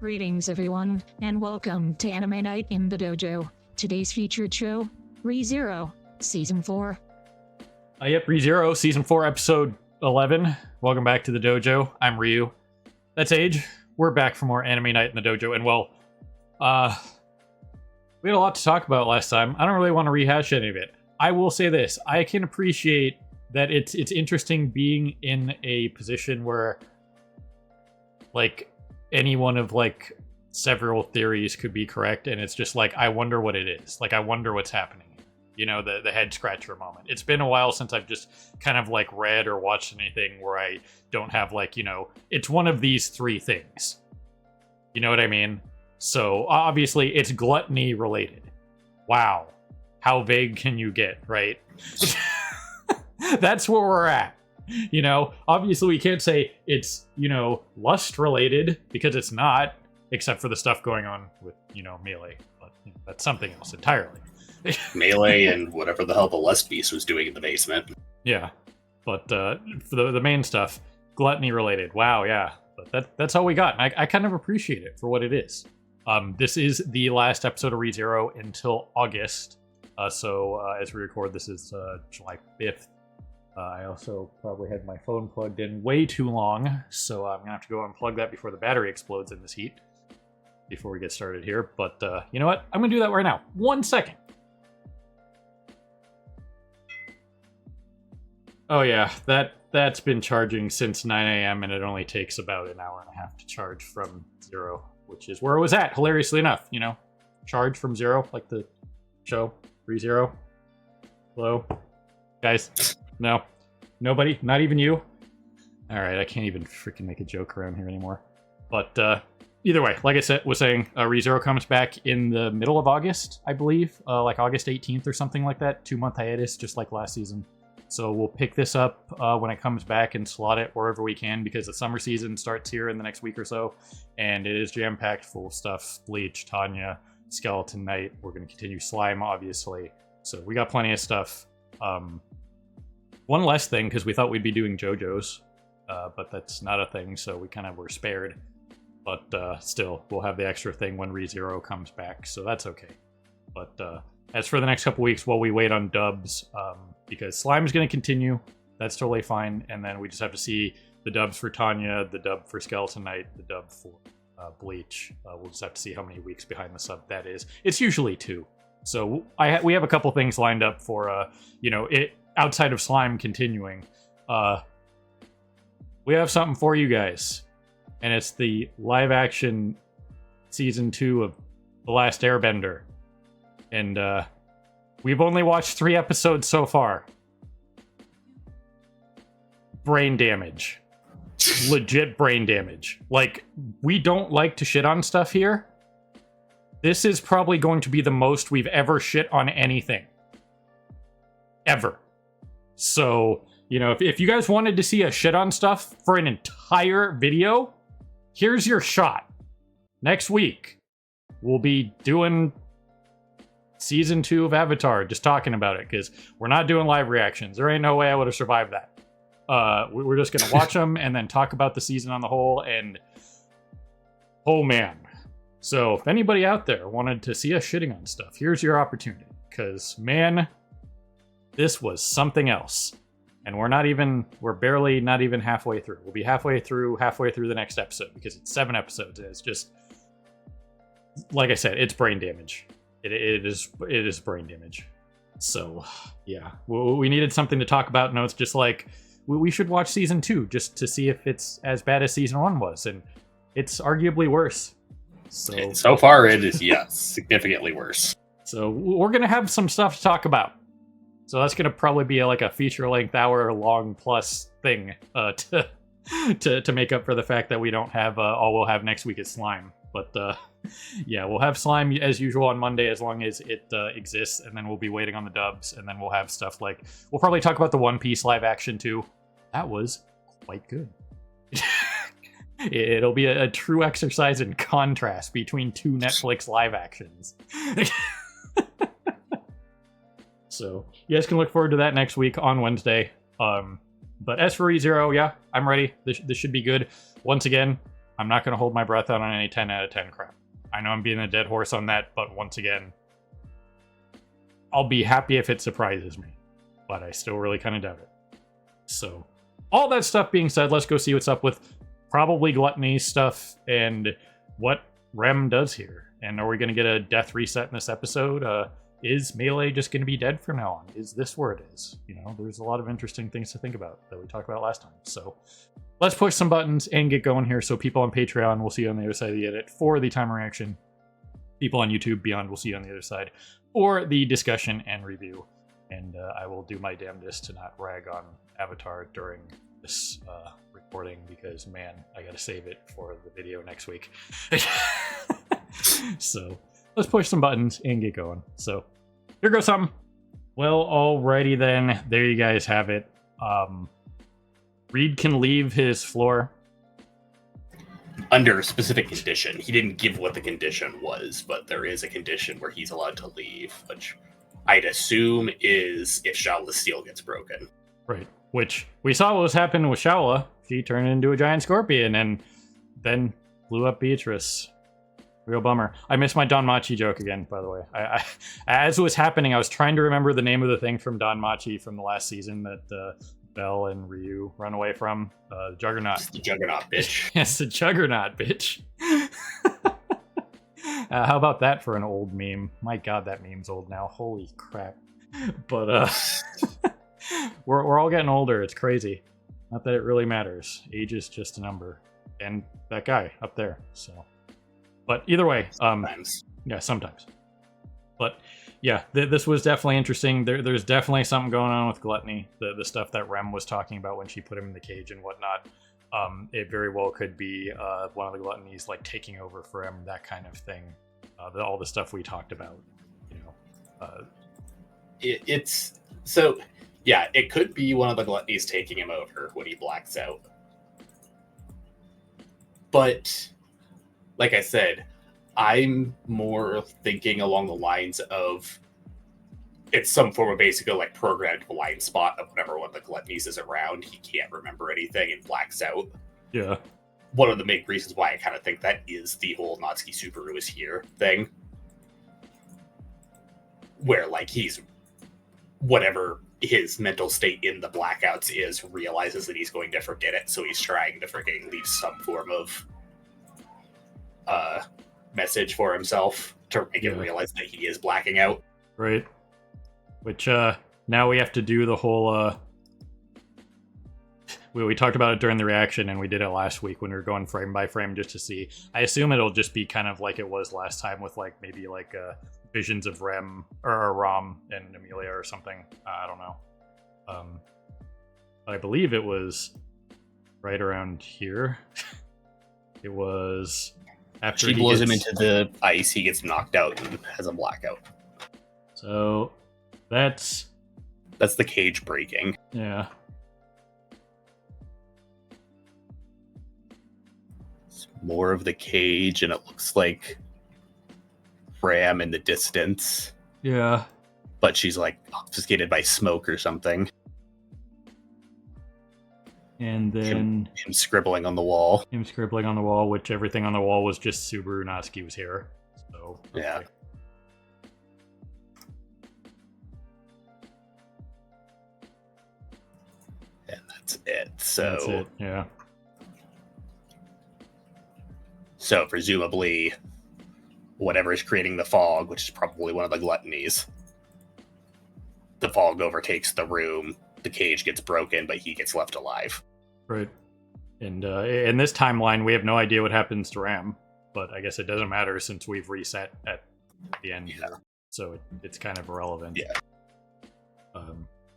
Greetings, everyone, and welcome to Anime Night in the Dojo. Today's featured show, ReZero, Season 4. Yep, ReZero, Season 4, Episode 11. Welcome back to the Dojo. I'm Ryu. That's Age. We're back for more Anime Night in the Dojo, and well, we had a lot to talk about last time. I don't really want to rehash any of it. I will say this. I can appreciate that it's interesting being in a position where, like, any one of, like, several theories could be correct, and it's just like, I wonder what it is. Like, I wonder what's happening. You know, the head scratcher moment. It's been a while since I've just kind of, like, read or watched anything where I don't have, like, you know, it's one of these three things. You know what I mean? So, obviously, it's gluttony related. Wow. How vague can you get, right? That's where we're at. You know, obviously we can't say it's, you know, lust related, because it's not, except for the stuff going on with, you know, Melee. But you know, that's something else entirely. Melee and whatever the hell the Lust Beast was doing in the basement. Yeah, but for the main stuff, gluttony related. Wow, yeah. But that's all we got. And I kind of appreciate it for what it is. This is the last episode of ReZero until August. So as we record, this is July 5th. I also probably had my phone plugged in way too long, so I'm gonna have to go unplug that before the battery explodes in this heat before we get started here. But you know what? I'm gonna do that right now. 1 second. Oh yeah, that's been charging since 9 a.m. and it only takes about an hour and a half to charge from 0, which is where it was at, hilariously enough, you know? Charge from 0, like the show, ReZero. Hello? Guys? No. Nobody? Not even you? Alright, I can't even freaking make a joke around here anymore. But either way, like I was saying, ReZero comes back in the middle of August, I believe. Like August 18th or something like that. 2-month hiatus, just like last season. So we'll pick this up when it comes back and slot it wherever we can, because the summer season starts here in the next week or so. And it is jam-packed full of stuff. Bleach, Tanya, Skeleton Knight. We're going to continue Slime, obviously. So we got plenty of stuff. One less thing, because we thought we'd be doing JoJo's, but that's not a thing, so we kind of were spared. But still, we'll have the extra thing when ReZero comes back, so that's okay. But as for the next couple weeks, while we wait on dubs, because Slime's going to continue, that's totally fine, and then we just have to see the dubs for Tanya, the dub for Skeleton Knight, the dub for Bleach. We'll just have to see how many weeks behind the sub that is. It's usually 2. So we have a couple things lined up for, you know, it outside of Slime continuing. We have something for you guys. And it's the live-action Season 2 of The Last Airbender. And we've only watched 3 episodes so far. Brain damage. Legit brain damage. Like, we don't like to shit on stuff here. This is probably going to be the most we've ever shit on anything. Ever. So, you know, if you guys wanted to see a shit on stuff for an entire video, here's your shot. Next week, we'll be doing Season 2 of Avatar, just talking about it, because we're not doing live reactions. There ain't no way I would have survived that. We're just going to watch them and then talk about the season on the whole, and oh man. So if anybody out there wanted to see us shitting on stuff, here's your opportunity, because man, this was something else. And we're barely not even halfway through. We'll be halfway through the next episode, because it's 7 episodes, and it's just, like I said, it's brain damage. It is brain damage. So, yeah. We needed something to talk about. No, it's just like, we should watch Season 2, just to see if it's as bad as Season 1 was, and it's arguably worse. So far, it is, yes, significantly worse. So we're going to have some stuff to talk about. So that's going to probably be like a feature-length hour-long plus thing to make up for the fact that we don't have, all we'll have next week is Slime. But yeah, we'll have Slime as usual on Monday as long as it exists, and then we'll be waiting on the dubs, and then we'll have stuff like, we'll probably talk about the One Piece live action too. That was quite good. It'll be a true exercise in contrast between 2 Netflix live actions. So you guys can look forward to that next week on Wednesday. But as for ReZero, yeah, I'm ready. This should be good. Once again, I'm not going to hold my breath out on any 10 out of 10 crap. I know I'm being a dead horse on that, but once again, I'll be happy if it surprises me. But I still really kind of doubt it. So, all that stuff being said, let's go see what's up with probably Gluttony stuff and what Rem does here. And are we going to get a death reset in this episode? Is Melee just going to be dead from now on? Is this where it is? You know, there's a lot of interesting things to think about that we talked about last time. So let's push some buttons and get going here. So people on Patreon, we'll see you on the other side of the edit for the timer reaction. People on YouTube Beyond, we'll see you on the other side for the discussion and review. And I will do my damnedest to not rag on Avatar during this recording because, man, I got to save it for the video next week. So let's push some buttons and get going. So here goes something. Well, alrighty then. There you guys have it. Reed can leave his floor. Under a specific condition. He didn't give what the condition was, but there is a condition where he's allowed to leave, which I'd assume is if Shaola's seal gets broken. Right. Which we saw what was happening with Shaola. She turned into a giant scorpion and then blew up Beatrice. Real bummer. I missed my Don Machi joke again, by the way. I as it was happening, I was trying to remember the name of the thing from Don Machi from the last season that Belle and Ryu run away from. Juggernaut. It's the Juggernaut, bitch. Yes, the Juggernaut, bitch. How about that for an old meme? My god, that meme's old now. Holy crap. But we're all getting older. It's crazy. Not that it really matters. Age is just a number. And that guy up there, so... But either way, Sometimes. yeah, sometimes. But yeah, this was definitely interesting. There's definitely something going on with Gluttony. The stuff that Rem was talking about when she put him in the cage and whatnot. It very well could be one of the Gluttonies like taking over for him, that kind of thing. All the stuff we talked about, you know. It's so yeah. It could be one of the Gluttonies taking him over when he blacks out, but. Like I said, I'm more thinking along the lines of it's some form of basically like programmed blind spot of whenever one of the Gluttonies is around, he can't remember anything and blacks out. Yeah. One of the main reasons why I kind of think that is the whole Natsuki Subaru is here thing. Where like he's whatever his mental state in the blackouts is, realizes that he's going to forget it, so he's trying to freaking leave some form of message for himself to make him realize that he is blacking out. Right. Which now we have to do the whole we talked about it during the reaction and we did it last week when we were going frame by frame just to see. I assume it'll just be kind of like it was last time with like maybe like visions of Rem or Ram and Amelia or something. I don't know. But I believe it was right around here. It was after she blows him into the ice, he gets knocked out and has a blackout. So that's the cage breaking. Yeah. It's more of the cage, and it looks like Ram in the distance. Yeah. But she's like obfuscated by smoke or something. And then him scribbling on the wall. Him scribbling on the wall, which everything on the wall was just Subaru Natsuki was here. So okay. Yeah. And that's it. So that's it. Yeah. So presumably whatever is creating the fog, which is probably one of the Gluttonies, the fog overtakes the room, the cage gets broken, but he gets left alive. Right. And in this timeline, we have no idea what happens to Ram, but I guess it doesn't matter since we've reset at the end. Yeah. So it's kind of irrelevant. Yeah.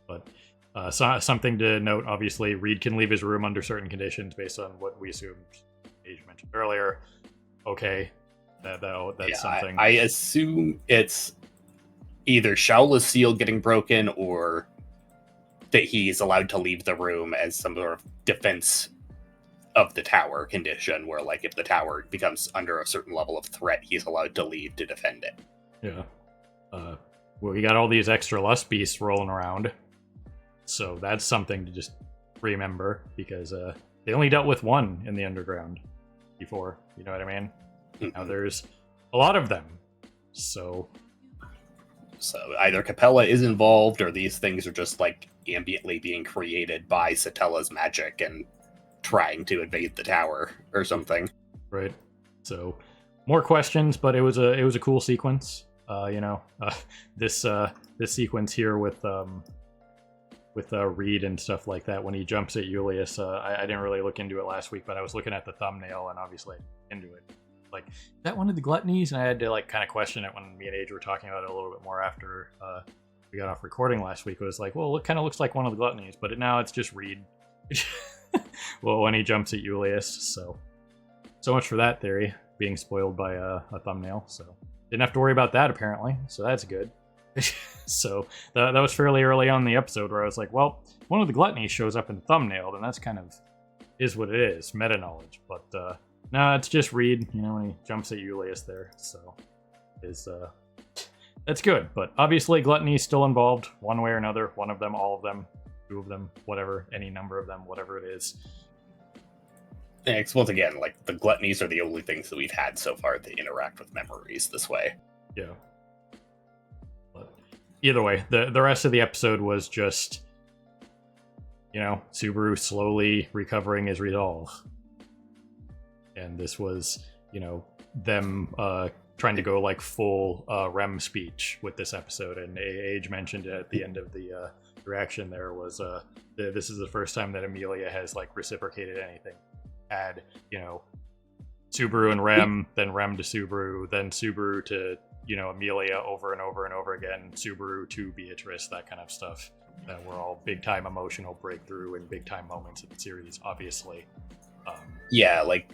But something to note, obviously, Reed can leave his room under certain conditions based on what we assumed Paige mentioned earlier. Okay. That's something. I assume it's either Shaola's seal getting broken or that he's allowed to leave the room as some sort of defense of the tower condition, where like if the tower becomes under a certain level of threat, he's allowed to leave to defend it. Yeah. Well, we got all these extra lust beasts rolling around, so that's something to just remember, because they only dealt with one in the underground. before. You know what I mean? Now Mhm. there's a lot of them. So So either Capella is involved, or these things are just like ambiently being created by Satella's magic and trying to invade the tower or something. right. So more questions, but it was a cool sequence. This sequence here with Reed and stuff like that when he jumps at Julius. I didn't really look into it last week, but I was looking at the thumbnail and obviously into it. Like, is that one of the gluttonies? And I had to like kind of question it when me and Age were talking about it a little bit more after we got off recording last week. It was like, well, it kind of looks like one of the gluttonies, but now it's just Reed. Well, when he jumps at Julius. So much for that theory being spoiled by a thumbnail. So didn't have to worry about that apparently. So that's good. So that was fairly early on in the episode where I was like, well, one of the gluttonies shows up in the thumbnail, then that's kind of is what it is, meta knowledge. But no, it's just Reed, when he jumps at Julius there. So that's good. But obviously gluttony's still involved one way or another. One of them, all of them, two of them, whatever, any number of them, whatever it is. And it's, once again, like the gluttonies are the only things that we've had so far that interact with memories this way. Yeah. But either way, the rest of the episode was just, Subaru slowly recovering his resolve. And this was, them trying to go like full REM speech with this episode. And Age mentioned it at the end of the reaction there was this is the first time that Amelia has like reciprocated anything. Had, Subaru and Rem, then Rem to Subaru, then Subaru to, Amelia over and over and over again, Subaru to Beatrice, that kind of stuff. That were all big time emotional breakthrough and big time moments in the series, obviously. Yeah, like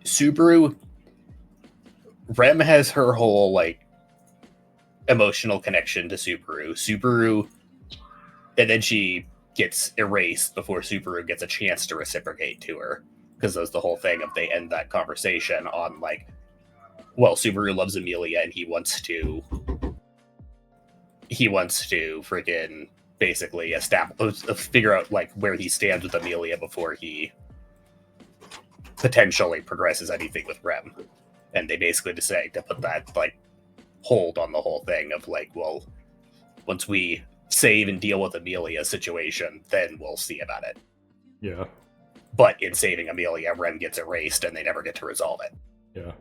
Subaru, Rem has her whole like emotional connection to Subaru, and then she gets erased before Subaru gets a chance to reciprocate to her, because that's the whole thing of they end that conversation on like, well, Subaru loves Amelia and he wants to freaking basically figure out like where he stands with Amelia before he potentially progresses anything with Rem. And they basically decide to put that like hold on the whole thing of like, well, once we save and deal with Amelia's situation, then we'll see about it. Yeah. But in saving Amelia, Rem gets erased and they never get to resolve it. Yeah.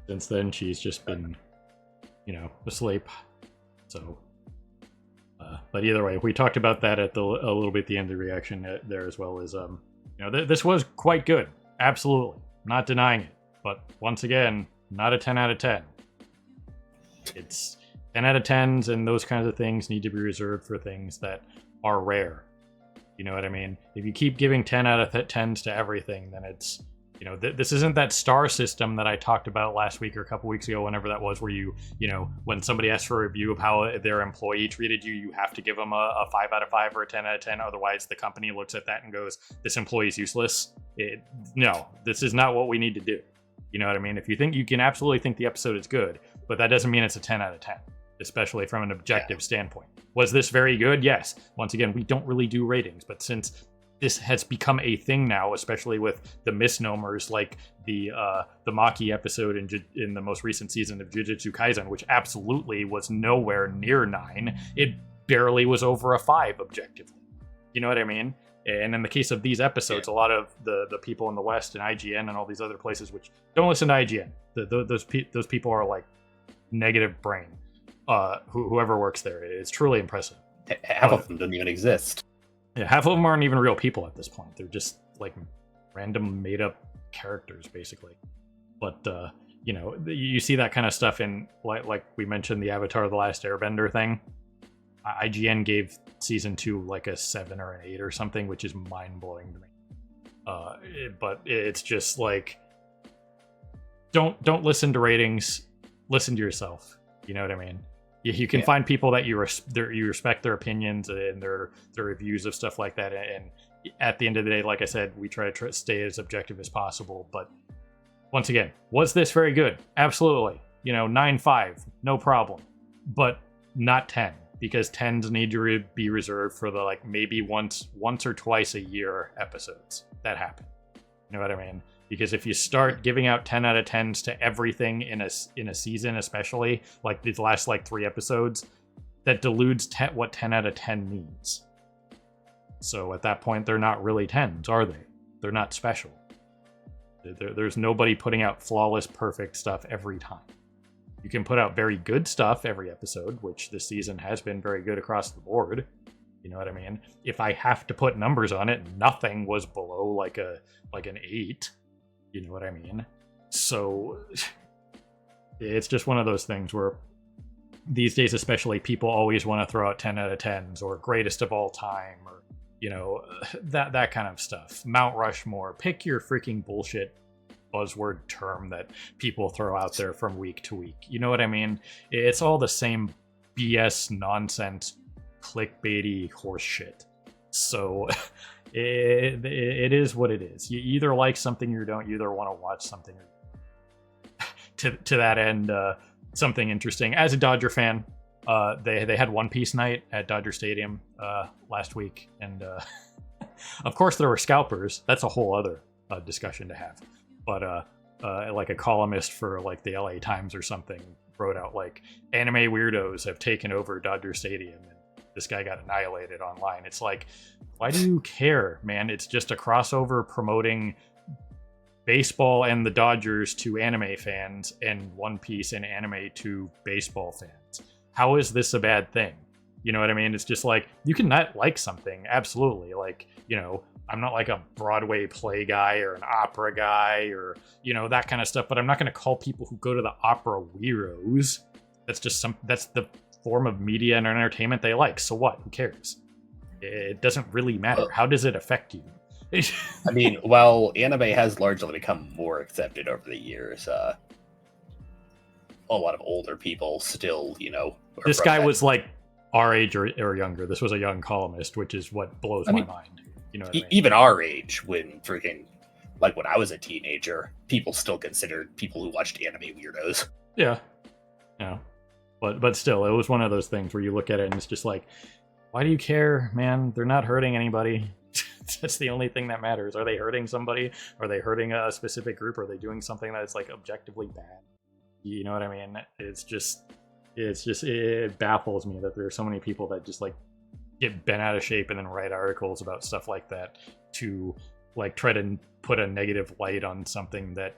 Since then, she's just been, asleep. So, but either way, we talked about that a little bit at the end of the reaction there, as well as, this was quite good. Absolutely. Not denying it. But once again, not a 10 out of 10. It's 10 out of 10s and those kinds of things need to be reserved for things that are rare. You know what I mean? If you keep giving 10 out of 10s to everything, then it's, this isn't that star system that I talked about last week or a couple weeks ago, whenever that was, where you, when somebody asks for a review of how their employee treated you, you have to give them a 5 out of 5 or a 10 out of 10. Otherwise, the company looks at that and goes, this employee's useless. No, this is not what we need to do. You know what I mean? If you think, you can absolutely think the episode is good, but that doesn't mean it's a 10 out of 10, especially from an objective standpoint. Was this very good? Yes. Once again, we don't really do ratings, but since this has become a thing now, especially with the misnomers like the Maki episode in the most recent season of Jujutsu Kaisen, which absolutely was nowhere near 9. It barely was over a 5 objectively. You know what I mean? And in the case of these episodes, a lot of the people in the West and IGN and all these other places, which don't listen to IGN, those people are like negative brain. Whoever works there, it's truly impressive. Half of them don't even exist. Yeah, half of them aren't even real people at this point. They're just like random made up characters, basically. But you see that kind of stuff in like we mentioned the Avatar: The Last Airbender thing. IGN gave season 2 like a 7 or an 8 or something, which is mind blowing to me. But it's just like, don't listen to ratings. Listen to yourself. You know what I mean? You can find people that you respect their opinions and their reviews of stuff like that. And at the end of the day, like I said, we try to stay as objective as possible. But once again, was this very good? Absolutely. 9.5, no problem. But not 10, because 10s need to be reserved for the maybe once or twice a year episodes that happen. You know what I mean? Because if you start giving out 10 out of 10s to everything in a season, especially like these last like 3 episodes, that dilutes what 10 out of 10 means. So at that point, they're not really 10s, are they? They're not special. There's nobody putting out flawless, perfect stuff every time. You can put out very good stuff every episode, which this season has been very good across the board. You know what I mean? If I have to put numbers on it, nothing was below like an 8. You know what I mean? So it's just one of those things where these days, especially, people always want to throw out 10 out of 10s or greatest of all time or, you know, that kind of stuff. Mount Rushmore. Pick your freaking bullshit buzzword term that people throw out there from week to week. You know what I mean? It's all the same BS nonsense, clickbaity horse shit. So it is what it is. You either like something or don't. You either want to watch something or to that end, something interesting. As a Dodger fan, they had One Piece night at Dodger Stadium last week, and of course there were scalpers. That's a whole other discussion to have. But like a columnist for like the LA Times or something wrote out like anime weirdos have taken over Dodger Stadium, and this guy got annihilated online. It's like, why do you care, man? It's just a crossover promoting baseball and the Dodgers to anime fans and One Piece and anime to baseball fans. How is this a bad thing? You know what I mean? It's just like, you can not like something, absolutely. Like, you know, I'm not like a Broadway play guy or an opera guy or, you know, that kind of stuff, but I'm not going to call people who go to the opera weirdos. That's just that's the form of media and entertainment they like. So what? Who cares? It doesn't really matter. How does it affect you? I mean, while anime has largely become more accepted over the years, a lot of older people still, you know... This guy was like our age or younger. This was a young columnist, which is what blows my mind. You know what I mean? Even our age, when freaking... Like when I was a teenager, people still considered people who watched anime weirdos. Yeah. Yeah. But still, it was one of those things where you look at it and it's just like, why do you care, man? They're not hurting anybody. That's the only thing that matters. Are they hurting somebody? Are they hurting a specific group? Are they doing something that's like objectively bad? You know what I mean? It baffles me that there are so many people that just like get bent out of shape and then write articles about stuff like that to like try to put a negative light on something that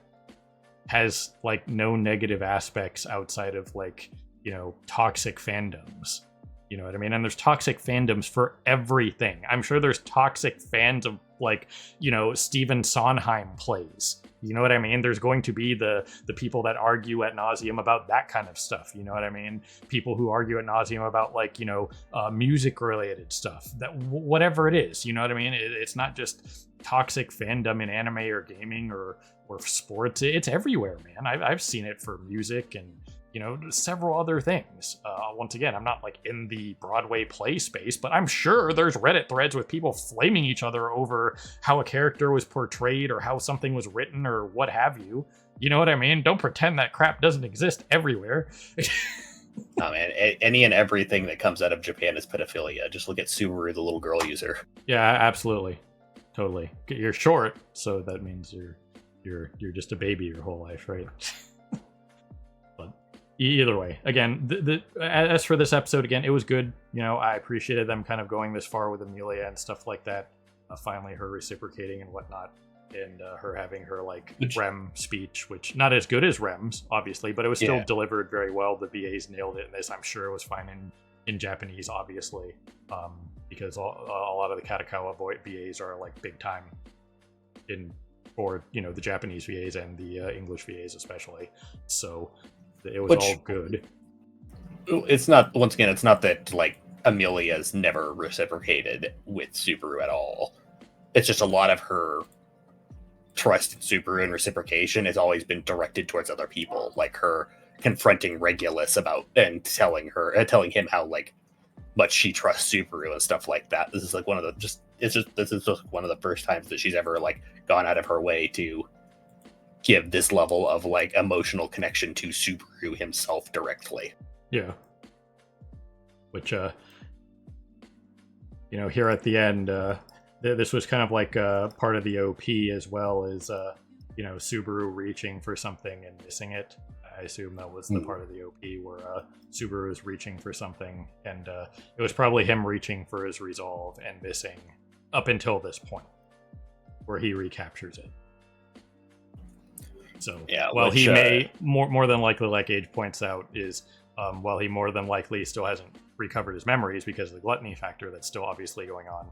has like no negative aspects outside of like, you know, toxic fandoms. You know what I mean? And there's toxic fandoms for everything. I'm sure there's toxic fans of like, you know, Stephen Sondheim plays. You know what I mean? There's going to be the people that argue ad nauseum about that kind of stuff. You know what I mean? People who argue ad nauseum about like, you know, music related stuff. That whatever it is. You know what I mean? It's not just toxic fandom in anime or gaming or sports. It's everywhere, man. I've seen it for music and, you know, several other things. Once again, I'm not like in the Broadway play space, but I'm sure there's Reddit threads with people flaming each other over how a character was portrayed or how something was written or what have you. You know what I mean? Don't pretend that crap doesn't exist everywhere. Oh man, any and everything that comes out of Japan is pedophilia. Just look at Subaru, the little girl user. Yeah, absolutely. Totally. You're short, so that means you're just a baby your whole life, right? Either way, again, as for this episode, again, it was good. You know, I appreciated them kind of going this far with Amelia and stuff like that. Finally, her reciprocating and whatnot, and her having her like Rem speech, which not as good as Rem's, obviously, but it was still delivered very well. The VAs nailed it in this. I'm sure it was fine in Japanese, obviously, because a lot of the Katakawa VAs are like big time for you know the Japanese VAs and the English VAs especially. So. It was all good. It's not, once again, it's not that like Amelia's never reciprocated with Subaru at all. It's just a lot of her trust in Subaru and reciprocation has always been directed towards other people, like her confronting Regulus about and telling him how like much she trusts Subaru and stuff like that. This is like one of the this is just one of the first times that she's ever like gone out of her way to give this level of like emotional connection to Subaru himself directly. Yeah. Which you know, here at the end, this was kind of like part of the OP as well as Subaru reaching for something and missing it. I assume that was the part of the OP where Subaru was reaching for something, and it was probably him reaching for his resolve and missing up until this point where he recaptures it. So while he may more than likely, like Age points out, is while he more than likely still hasn't recovered his memories because of the gluttony factor that's still obviously going on.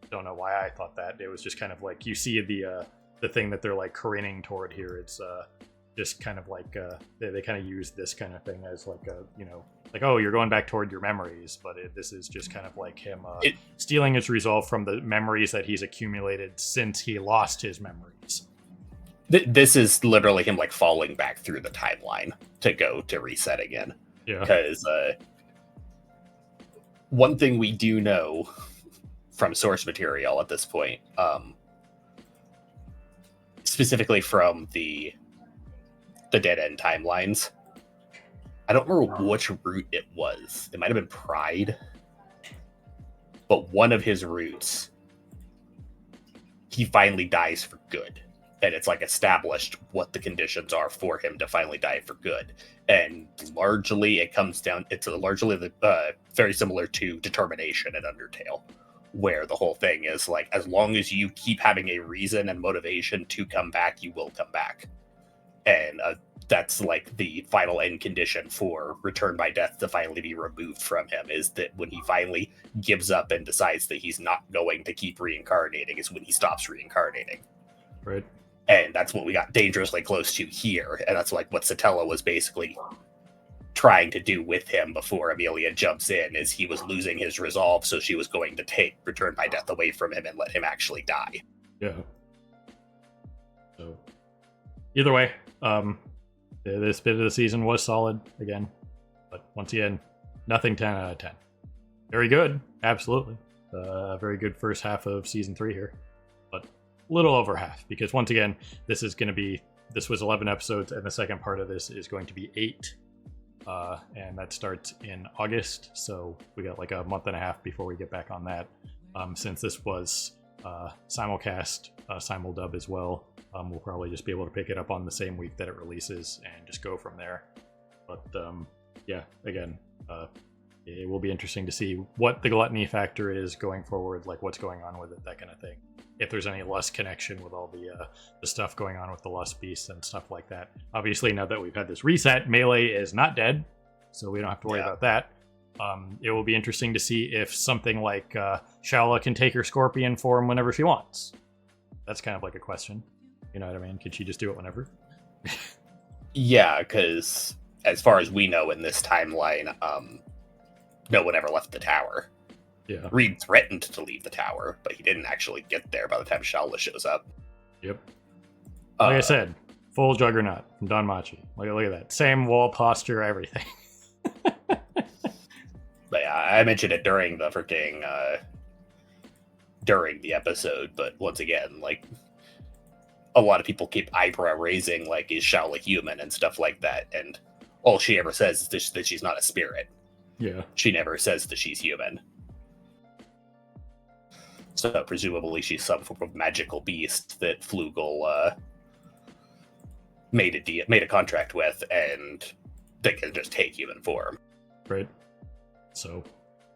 Don't know why I thought that. It was just kind of like you see the thing that they're like careening toward here. It's just kind of like they kind of use this kind of thing as like like, oh, you're going back toward your memories, but this is just kind of like him stealing his resolve from the memories that he's accumulated since he lost his memories. This is literally him like falling back through the timeline to go to reset again. Yeah. Because one thing we do know from source material at this point, specifically from the dead end timelines, I don't remember which route it was. It might have been Pride, but one of his routes, he finally dies for good. And it's like established what the conditions are for him to finally die for good. And largely it comes down, it's largely very similar to Determination in Undertale, where the whole thing is like, as long as you keep having a reason and motivation to come back, you will come back. And that's like the final end condition for Return by Death to finally be removed from him, is that when he finally gives up and decides that he's not going to keep reincarnating is when he stops reincarnating. Right. And that's what we got dangerously close to here. And that's like what Satella was basically trying to do with him before Amelia jumps in, is he was losing his resolve, so she was going to take Return by Death away from him and let him actually die. Yeah. So either way, this bit of the season was solid again. But once again, nothing 10 out of 10. Very good, absolutely. Very good first half of season 3 here. But little over half, because once again, this was 11 episodes, and the second part of this is going to be 8, and that starts in August, so we got like a month and a half before we get back on that. Since this was simulcast, simuldub as well, we'll probably just be able to pick it up on the same week that it releases and just go from there. But yeah, again, it will be interesting to see what the gluttony factor is going forward, like what's going on with it, that kind of thing. If there's any lust connection with all the stuff going on with the Lust Beasts and stuff like that. Obviously, now that we've had this reset, Melee is not dead, so we don't have to worry about that. It will be interesting to see if something like Shala can take her scorpion form whenever she wants. That's kind of like a question. You know what I mean? Can she just do it whenever? Yeah, because as far as we know in this timeline, no one ever left the tower. Yeah. Reed threatened to leave the tower, but he didn't actually get there by the time Shala shows up. Yep. Like I said, full Juggernaut from Don Machi. Look at that. Same wall posture, everything. But yeah, I mentioned it during the during the episode, but once again, like, a lot of people keep eyebrow raising, like, is Shala human and stuff like that, and all she ever says is that she's not a spirit. Yeah. She never says that she's human. So presumably she's some form of magical beast that Flugel made a contract with, and they can just take human form. Right. So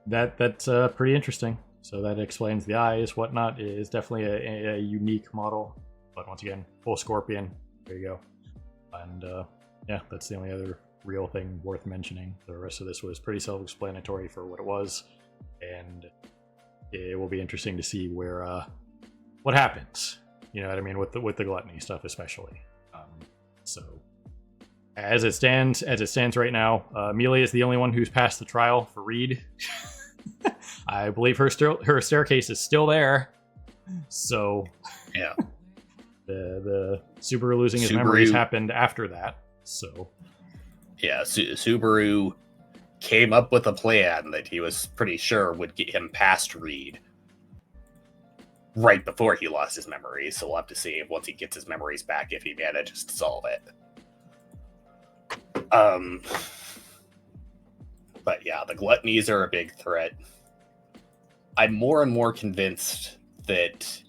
that's pretty interesting. So that explains the eyes, whatnot. It is definitely a unique model. But once again, full Scorpion. There you go. And yeah, that's the only other real thing worth mentioning. The rest of this was pretty self-explanatory for what it was, and it will be interesting to see where what happens. You know what I mean, with the gluttony stuff, especially. So as it stands right now, Amelia is the only one who's passed the trial for Reed. I believe her staircase is still there. So yeah, the Subaru losing his memories happened after that. So yeah, Subaru came up with a plan that he was pretty sure would get him past Reed right before he lost his memories. So we'll have to see if once he gets his memories back, if he manages to solve it. But yeah, the gluttonies are a big threat. I'm more and more convinced that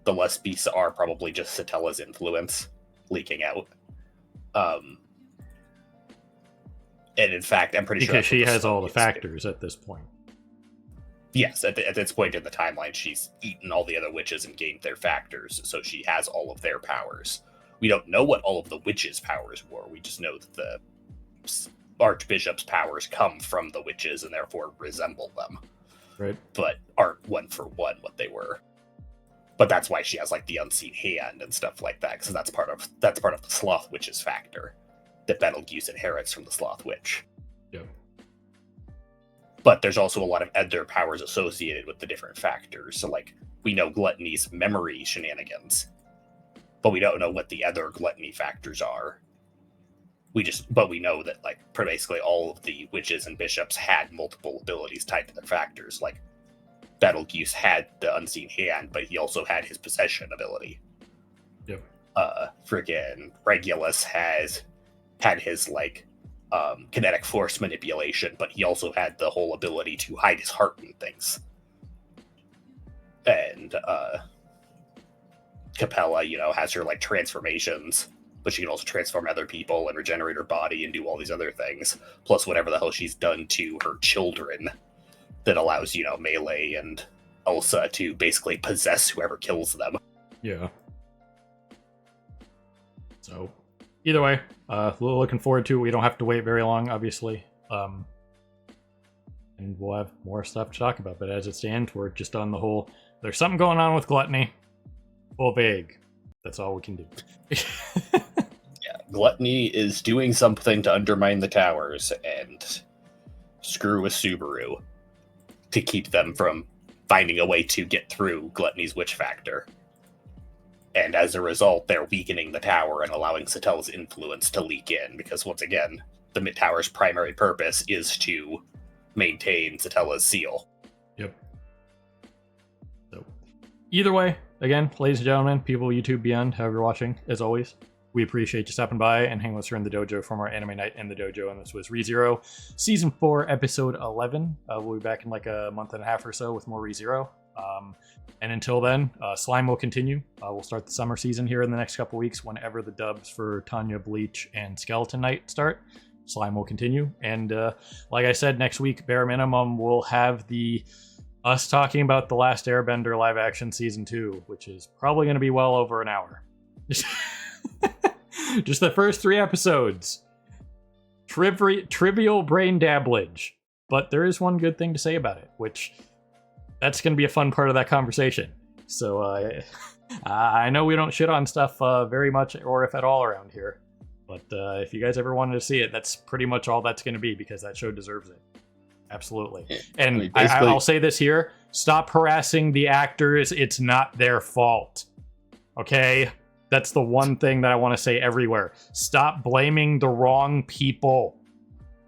the Lust Beasts are probably just Satella's influence. leaking out. And in fact, I'm pretty sure Because she that's what has all the Slug is. factors at this point. Yes, at this point in the timeline, she's eaten all the other witches and gained their factors, so she has all of their powers. We don't know what all of the witches' powers were. We just know that the Archbishop's powers come from the witches and therefore resemble them, Right. but aren't one for one what they were. But that's why she has like the unseen hand and stuff like that, because that's part of the Sloth Witch's factor that Betelgeuse inherits from the Sloth Witch. Yep. But there's also a lot of other powers associated with the different factors. So, like, we know Gluttony's memory shenanigans, but we don't know what the other Gluttony factors are. But we know that, like, basically all of the witches and bishops had multiple abilities tied to their factors. Like, Betelgeuse had the unseen hand, but he also had his possession ability. Yep. Friggin' Regulus had his, like, kinetic force manipulation, but he also had the whole ability to hide his heart and things. And Capella, has her like transformations, but she can also transform other people and regenerate her body and do all these other things, plus whatever the hell she's done to her children that allows, Melee and Elsa to basically possess whoever kills them. Yeah. So, either way, looking forward to it. We don't have to wait very long, obviously. And we'll have more stuff to talk about. But as it stands, we're just on the whole, there's something going on with Gluttony. Well, vague. That's all we can do. Yeah, Gluttony is doing something to undermine the towers and screw with Subaru to keep them from finding a way to get through Gluttony's witch factor. And as a result, they're weakening the tower and allowing Satella's influence to leak in, because once again, the Mid Tower's primary purpose is to maintain Satella's seal. Yep. So, either way, again, ladies and gentlemen, people YouTube beyond, however you're watching, as always, we appreciate you stopping by and hanging with us here in the dojo from our anime night in the dojo. And this was ReZero, Season 4, Episode 11. We'll be back in like a month and a half or so with more ReZero. And until then, Slime will continue. We'll start the summer season here in the next couple weeks whenever the dubs for Tanya, Bleach, and Skeleton Knight start. Slime will continue. And like I said, next week, bare minimum, we'll have us talking about The Last Airbender live action season 2, which is probably going to be well over an hour. Just the first 3 episodes. Trivial brain dabblage. But there is one good thing to say about it, which that's going to be a fun part of that conversation. So I know we don't shit on stuff very much, or if at all, around here. But if you guys ever wanted to see it, that's pretty much all that's going to be, because that show deserves it. Absolutely. Yeah, And basically, I'll say this here. Stop harassing the actors. It's not their fault. Okay? That's the one thing that I want to say everywhere. Stop blaming the wrong people.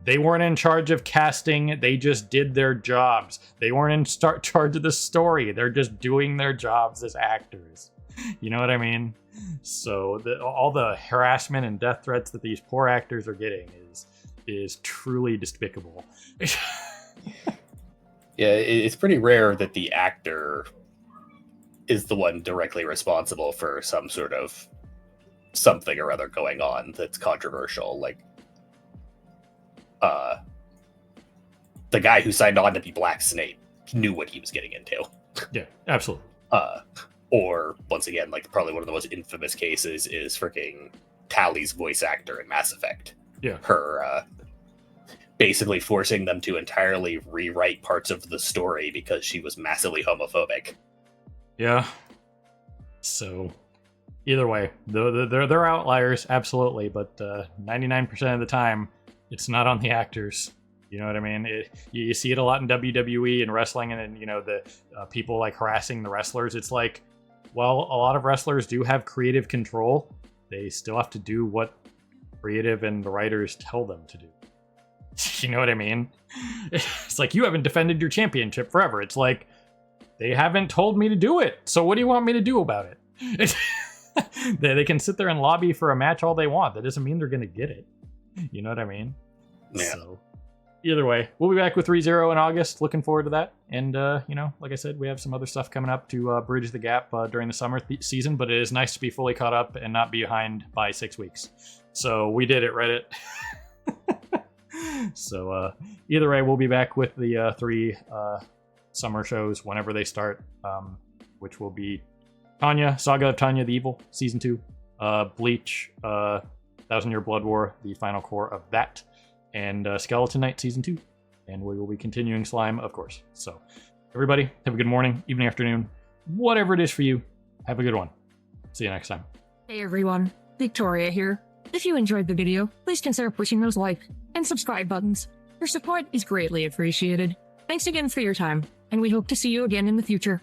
They weren't in charge of casting. They just did their jobs. They weren't in charge of the story. They're just doing their jobs as actors. You know what I mean? So all the harassment and death threats that these poor actors are getting is truly despicable. Yeah, it's pretty rare that the actor is the one directly responsible for some sort of something or other going on that's controversial. Like, the guy who signed on to be Black Snake knew what he was getting into. Yeah, absolutely. Or, once again, like, probably one of the most infamous cases is freaking Tally's voice actor in Mass Effect. Yeah. Her, basically forcing them to entirely rewrite parts of the story because she was massively homophobic. Yeah. So, either way, they're outliers, absolutely, but 99% of the time, it's not on the actors. You know what I mean? You see it a lot in WWE and wrestling, and the people like harassing the wrestlers. It's like, well, a lot of wrestlers do have creative control. They still have to do what creative and the writers tell them to do. You know what I mean? It's like, you haven't defended your championship forever. It's like, they haven't told me to do it. So what do you want me to do about it? They can sit there and lobby for a match all they want. That doesn't mean they're going to get it. You know what I mean? Yeah. So, either way, we'll be back with ReZero in August. Looking forward to that. And, like I said, we have some other stuff coming up to bridge the gap during the summer season, but it is nice to be fully caught up and not be behind by 6 weeks. So we did it, Reddit. So either way, we'll be back with the 3 summer shows whenever they start, which will be Tanya, Saga of Tanya the Evil, Season 2, Bleach, 1,000 Year Blood War, the final core of that, and Skeleton Knight Season 2. And we will be continuing Slime, of course. So everybody, have a good morning, evening, afternoon, whatever it is for you. Have a good one. See you next time. Hey everyone, Victoria here. If you enjoyed the video, please consider pushing those like and subscribe buttons. Your support is greatly appreciated. Thanks again for your time, and we hope to see you again in the future.